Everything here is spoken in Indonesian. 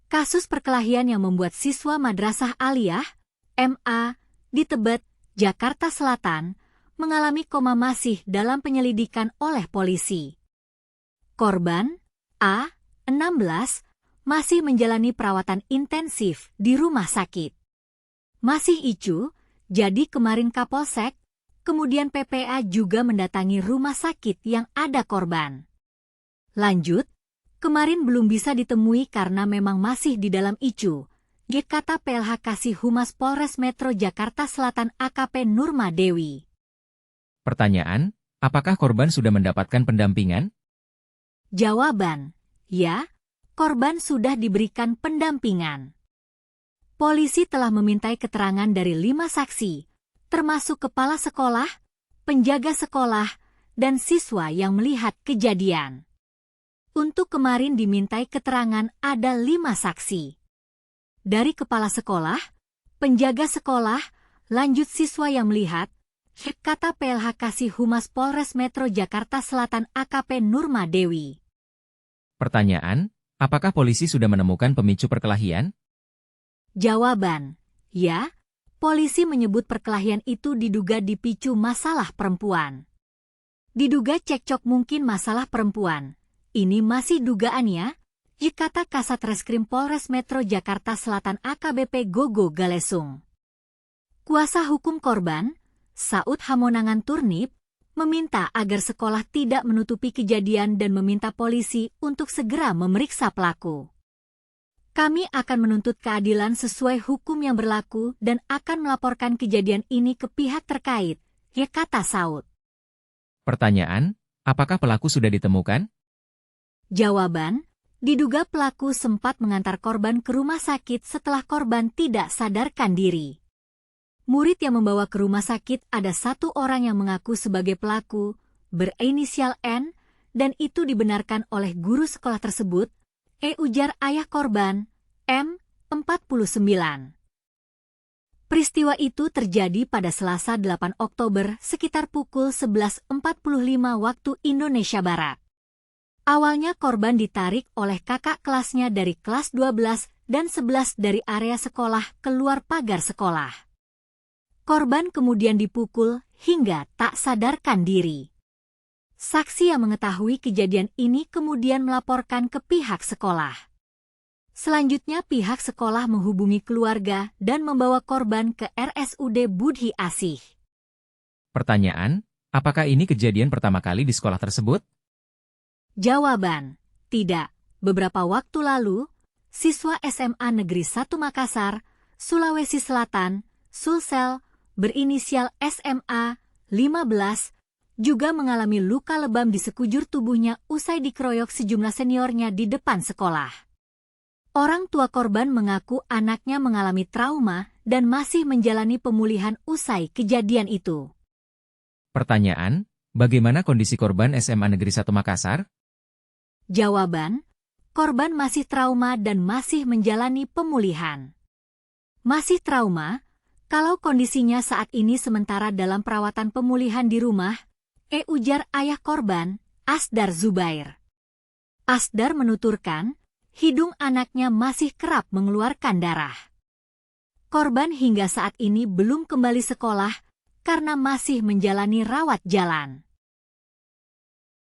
Kasus perkelahian yang membuat siswa Madrasah Aliyah, MA, di Tebet, Jakarta Selatan, mengalami koma masih dalam penyelidikan oleh polisi. Korban, A, 16, masih menjalani perawatan intensif di rumah sakit. Masih icu, jadi kemarin Kapolsek, kemudian PPA juga mendatangi rumah sakit yang ada korban. Lanjut, kemarin belum bisa ditemui karena memang masih di dalam icu, kata PLH Kasih Humas Polres Metro Jakarta Selatan AKP Nurma Dewi. Pertanyaan, apakah korban sudah mendapatkan pendampingan? Jawaban, ya, korban sudah diberikan pendampingan. Polisi telah memintai keterangan dari 5 saksi, termasuk kepala sekolah, penjaga sekolah, dan siswa yang melihat kejadian. Untuk kemarin dimintai keterangan ada 5 saksi. Dari kepala sekolah, penjaga sekolah, lanjut siswa yang melihat, kata PLH Kasih Humas Polres Metro Jakarta Selatan AKP Nurma Dewi. Pertanyaan, apakah polisi sudah menemukan pemicu perkelahian? Jawaban, ya, polisi menyebut perkelahian itu diduga dipicu masalah perempuan. Diduga cekcok mungkin masalah perempuan. Ini masih dugaannya, kata Kasat Reskrim Polres Metro Jakarta Selatan AKBP Gogo Galesung. Kuasa hukum korban, Saud Hamonangan Turnip, meminta agar sekolah tidak menutupi kejadian dan meminta polisi untuk segera memeriksa pelaku. Kami akan menuntut keadilan sesuai hukum yang berlaku dan akan melaporkan kejadian ini ke pihak terkait, kata Saud. Pertanyaan, apakah pelaku sudah ditemukan? Jawaban, diduga pelaku sempat mengantar korban ke rumah sakit setelah korban tidak sadarkan diri. Murid yang membawa ke rumah sakit ada 1 orang yang mengaku sebagai pelaku, berinisial N, dan itu dibenarkan oleh guru sekolah tersebut, ujar ayah korban, M, 49. Peristiwa itu terjadi pada Selasa 8 Oktober sekitar pukul 11.45 waktu Indonesia Barat. Awalnya korban ditarik oleh kakak kelasnya dari kelas 12 dan 11 dari area sekolah keluar pagar sekolah. Korban kemudian dipukul hingga tak sadarkan diri. Saksi yang mengetahui kejadian ini kemudian melaporkan ke pihak sekolah. Selanjutnya pihak sekolah menghubungi keluarga dan membawa korban ke RSUD Budhi Asih. Pertanyaan, apakah ini kejadian pertama kali di sekolah tersebut? Jawaban, tidak. Beberapa waktu lalu, siswa SMA Negeri 1 Makassar, Sulawesi Selatan, Sulsel, berinisial SMA 15, juga mengalami luka lebam di sekujur tubuhnya usai dikeroyok sejumlah seniornya di depan sekolah. Orang tua korban mengaku anaknya mengalami trauma dan masih menjalani pemulihan usai kejadian itu. Pertanyaan, bagaimana kondisi korban SMA Negeri 1 Makassar? Jawaban, korban masih trauma dan masih menjalani pemulihan. Masih trauma, kalau kondisinya saat ini sementara dalam perawatan pemulihan di rumah, ujar ayah korban, Asdar Zubair. Asdar menuturkan, hidung anaknya masih kerap mengeluarkan darah. Korban hingga saat ini belum kembali sekolah karena masih menjalani rawat jalan.